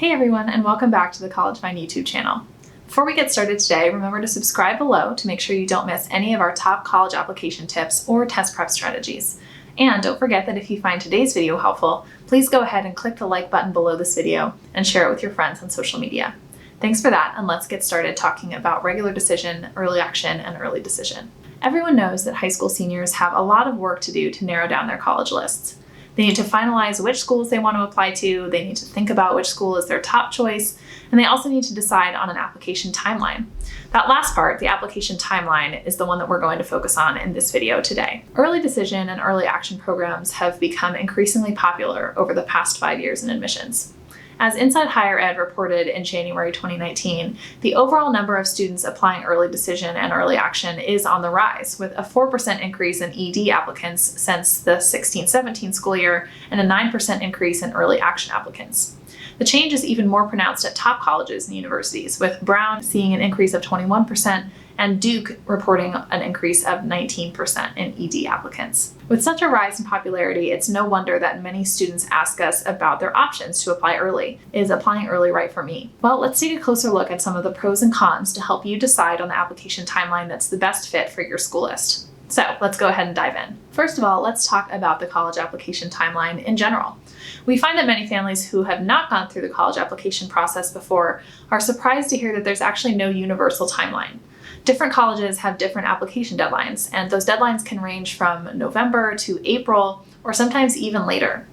Hey everyone, and welcome back to the College Vine YouTube channel. Before we get started today, remember to subscribe below to make sure you don't miss any of our top college application tips or test prep strategies. And don't forget that if you find today's video helpful, please go ahead and click the like button below this video and share it with your friends on social media. Thanks for that, and let's get started talking about regular decision, early action, and early decision. Everyone knows that high school seniors have a lot of work to do to narrow down their college lists. They need to finalize which schools they want to apply to, they need to think about which school is their top choice, and they also need to decide on an application timeline. That last part, the application timeline, is the one that we're going to focus on in this video today. Early decision and early action programs have become increasingly popular over the past 5 years in admissions. As Inside Higher Ed reported in January 2019, the overall number of students applying early decision and early action is on the rise, with a 4% increase in ED applicants since the 16-17 school year and a 9% increase in early action applicants. The change is even more pronounced at top colleges and universities, with Brown seeing an increase of 21% and Duke reporting an increase of 19% in ED applicants. With such a rise in popularity, it's no wonder that many students ask us about their options to apply early. Is applying early right for me? Well, let's take a closer look at some of the pros and cons to help you decide on the application timeline that's the best fit for your school list. So let's go ahead and dive in. First of all, let's talk about the college application timeline in general. We find that many families who have not gone through the college application process before are surprised to hear that there's actually no universal timeline. Different colleges have different application deadlines, and those deadlines can range from November to April, or sometimes even later.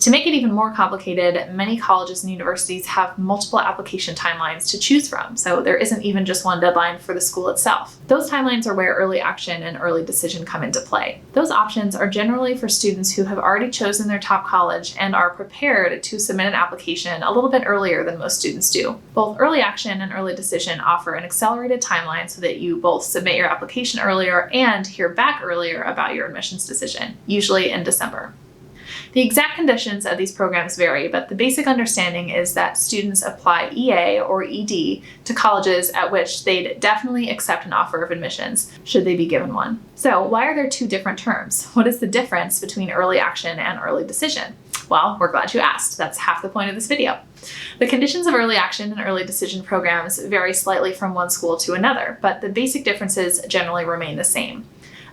To make it even more complicated, many colleges and universities have multiple application timelines to choose from, so there isn't even just one deadline for the school itself. Those timelines are where early action and early decision come into play. Those options are generally for students who have already chosen their top college and are prepared to submit an application a little bit earlier than most students do. Both early action and early decision offer an accelerated timeline so that you both submit your application earlier and hear back earlier about your admissions decision, usually in December. The exact conditions of these programs vary, but the basic understanding is that students apply EA or ED to colleges at which they'd definitely accept an offer of admissions, should they be given one. So why are there two different terms? What is the difference between early action and early decision? Well, we're glad you asked. That's half the point of this video. The conditions of early action and early decision programs vary slightly from one school to another, but the basic differences generally remain the same.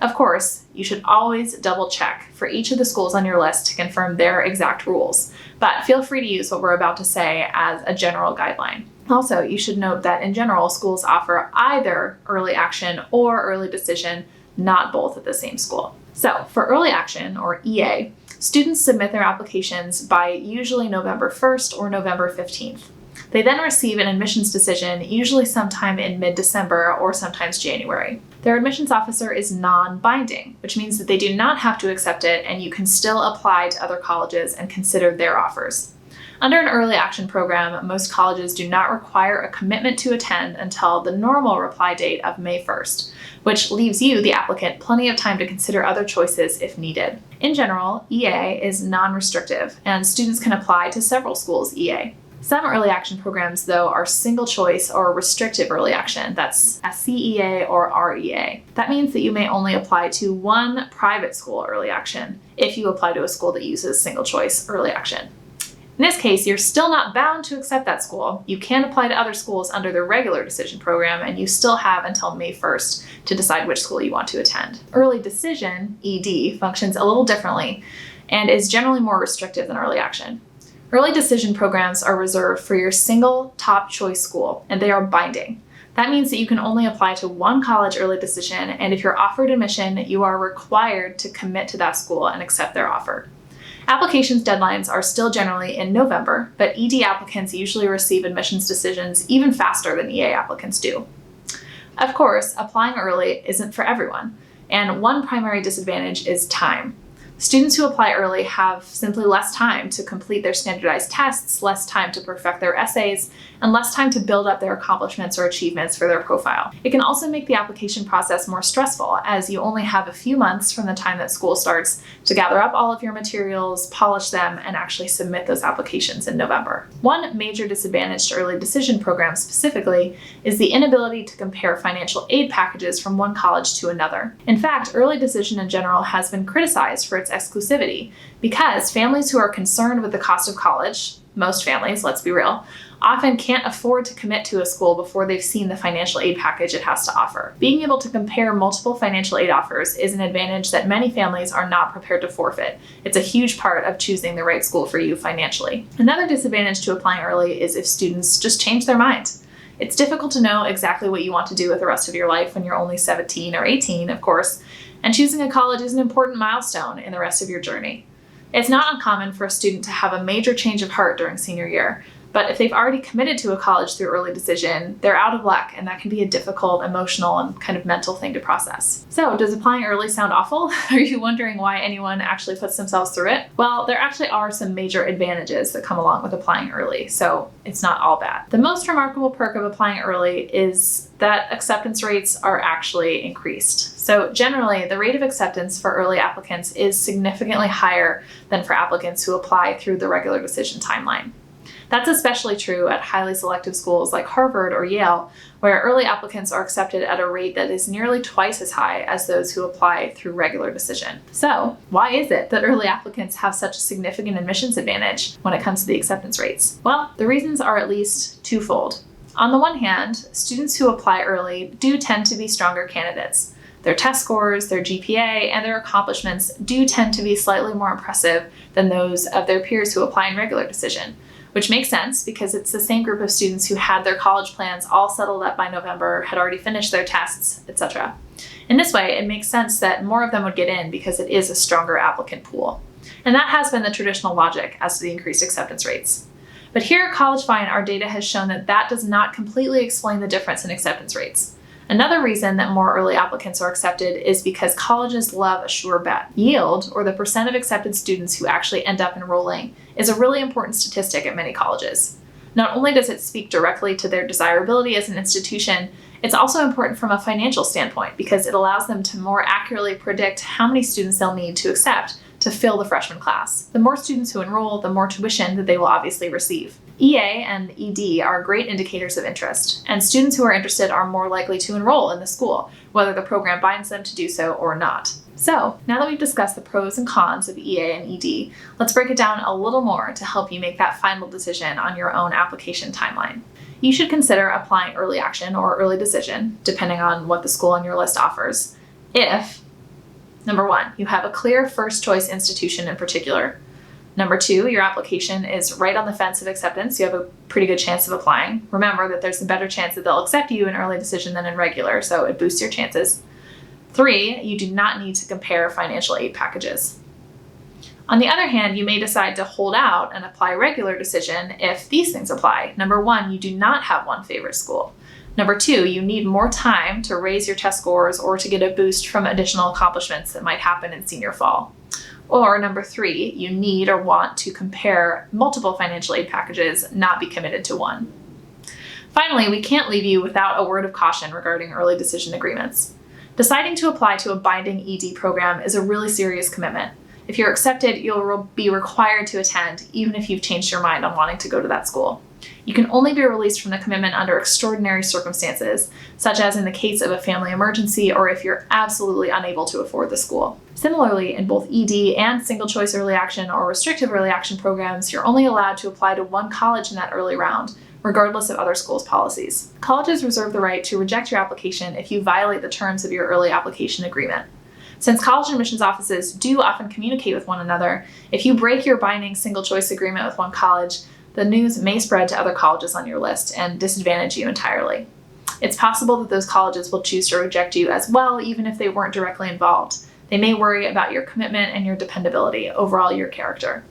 Of course, you should always double check for each of the schools on your list to confirm their exact rules, but feel free to use what we're about to say as a general guideline. Also, you should note that in general, schools offer either early action or early decision, not both at the same school. So for early action, or EA, students submit their applications by usually November 1st or November 15th. They then receive an admissions decision, usually sometime in mid-December or sometimes January. Their admissions officer is non-binding, which means that they do not have to accept it, and you can still apply to other colleges and consider their offers. Under an early action program, most colleges do not require a commitment to attend until the normal reply date of May 1st, which leaves you, the applicant, plenty of time to consider other choices if needed. In general, EA is non-restrictive, and students can apply to several schools' EA. Some early action programs, though, are single choice or restrictive early action. That's SCEA or REA. That means that you may only apply to one private school early action if you apply to a school that uses single choice early action. In this case, you're still not bound to accept that school. You can apply to other schools under the regular decision program, and you still have until May 1st to decide which school you want to attend. Early decision, ED, functions a little differently and is generally more restrictive than early action. Early decision programs are reserved for your single top choice school, and they are binding. That means that you can only apply to one college early decision, and if you're offered admission, you are required to commit to that school and accept their offer. Applications deadlines are still generally in November, but ED applicants usually receive admissions decisions even faster than EA applicants do. Of course, applying early isn't for everyone, and one primary disadvantage is time. Students who apply early have simply less time to complete their standardized tests, less time to perfect their essays, and less time to build up their accomplishments or achievements for their profile. It can also make the application process more stressful, as you only have a few months from the time that school starts to gather up all of your materials, polish them, and actually submit those applications in November. One major disadvantage to early decision programs specifically is the inability to compare financial aid packages from one college to another. In fact, early decision in general has been criticized for its exclusivity, because families who are concerned with the cost of college, most families, let's be real, often can't afford to commit to a school before they've seen the financial aid package it has to offer. Being able to compare multiple financial aid offers is an advantage that many families are not prepared to forfeit. It's a huge part of choosing the right school for you financially. Another disadvantage to applying early is if students just change their mind. It's difficult to know exactly what you want to do with the rest of your life when you're only 17 or 18, of course, and choosing a college is an important milestone in the rest of your journey. It's not uncommon for a student to have a major change of heart during senior year, but if they've already committed to a college through early decision, they're out of luck, and that can be a difficult emotional and kind of mental thing to process. So, does applying early sound awful? Are you wondering why anyone actually puts themselves through it? Well, there actually are some major advantages that come along with applying early, so it's not all bad. The most remarkable perk of applying early is that acceptance rates are actually increased. So generally, the rate of acceptance for early applicants is significantly higher than for applicants who apply through the regular decision timeline. That's especially true at highly selective schools like Harvard or Yale, where early applicants are accepted at a rate that is nearly twice as high as those who apply through regular decision. So, why is it that early applicants have such a significant admissions advantage when it comes to the acceptance rates? Well, the reasons are at least twofold. On the one hand, students who apply early do tend to be stronger candidates. Their test scores, their GPA, and their accomplishments do tend to be slightly more impressive than those of their peers who apply in regular decision, which makes sense because it's the same group of students who had their college plans all settled up by November, had already finished their tests, etc. In this way, it makes sense that more of them would get in because it is a stronger applicant pool. And that has been the traditional logic as to the increased acceptance rates. But here at College Find, our data has shown that that does not completely explain the difference in acceptance rates. Another reason that more early applicants are accepted is because colleges love a sure bet. Yield, or the percent of accepted students who actually end up enrolling, is a really important statistic at many colleges. Not only does it speak directly to their desirability as an institution, it's also important from a financial standpoint because it allows them to more accurately predict how many students they'll need to accept to fill the freshman class. The more students who enroll, the more tuition that they will obviously receive. EA and ED are great indicators of interest, and students who are interested are more likely to enroll in the school, whether the program binds them to do so or not. So, now that we've discussed the pros and cons of EA and ED, let's break it down a little more to help you make that final decision on your own application timeline. You should consider applying early action or early decision, depending on what the school on your list offers, if, number one, you have a clear first choice institution in particular. Number two, your application is right on the fence of acceptance. You have a pretty good chance of applying. Remember that there's a better chance that they'll accept you in early decision than in regular, so it boosts your chances. Three, you do not need to compare financial aid packages. On the other hand, you may decide to hold out and apply regular decision if these things apply. Number one, you do not have one favorite school. Number two, you need more time to raise your test scores or to get a boost from additional accomplishments that might happen in senior fall. Or number three, you need or want to compare multiple financial aid packages, not be committed to one. Finally, we can't leave you without a word of caution regarding early decision agreements. Deciding to apply to a binding ED program is a really serious commitment. If you're accepted, you'll be required to attend, even if you've changed your mind on wanting to go to that school. You can only be released from the commitment under extraordinary circumstances, such as in the case of a family emergency or if you're absolutely unable to afford the school. Similarly, in both ED and single choice early action or restrictive early action programs, you're only allowed to apply to one college in that early round, regardless of other schools' policies. Colleges reserve the right to reject your application if you violate the terms of your early application agreement. Since college admissions offices do often communicate with one another, if you break your binding single choice agreement with one college, the news may spread to other colleges on your list and disadvantage you entirely. It's possible that those colleges will choose to reject you as well, even if they weren't directly involved. They may worry about your commitment and your dependability, overall your character.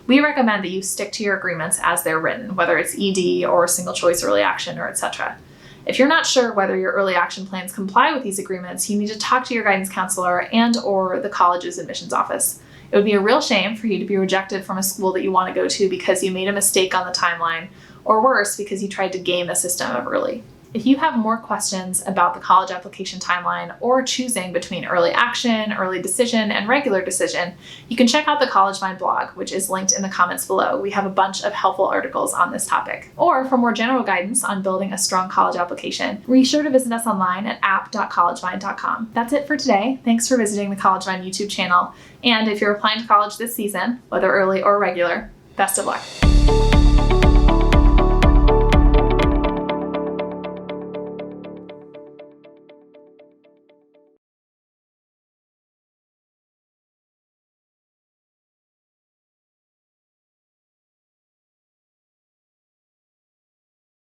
We recommend that you stick to your agreements as they're written, whether it's ED or single choice early action or etc. If you're not sure whether your early action plans comply with these agreements, you need to talk to your guidance counselor and/or the college's admissions office. It would be a real shame for you to be rejected from a school that you want to go to because you made a mistake on the timeline, or worse, because you tried to game the system of early. If you have more questions about the college application timeline or choosing between early action, early decision, and regular decision, you can check out the CollegeMind blog, which is linked in the comments below. We have a bunch of helpful articles on this topic. Or for more general guidance on building a strong college application, be sure to visit us online at app.collegemind.com. That's it for today. Thanks for visiting the CollegeMind YouTube channel. And if you're applying to college this season, whether early or regular, best of luck.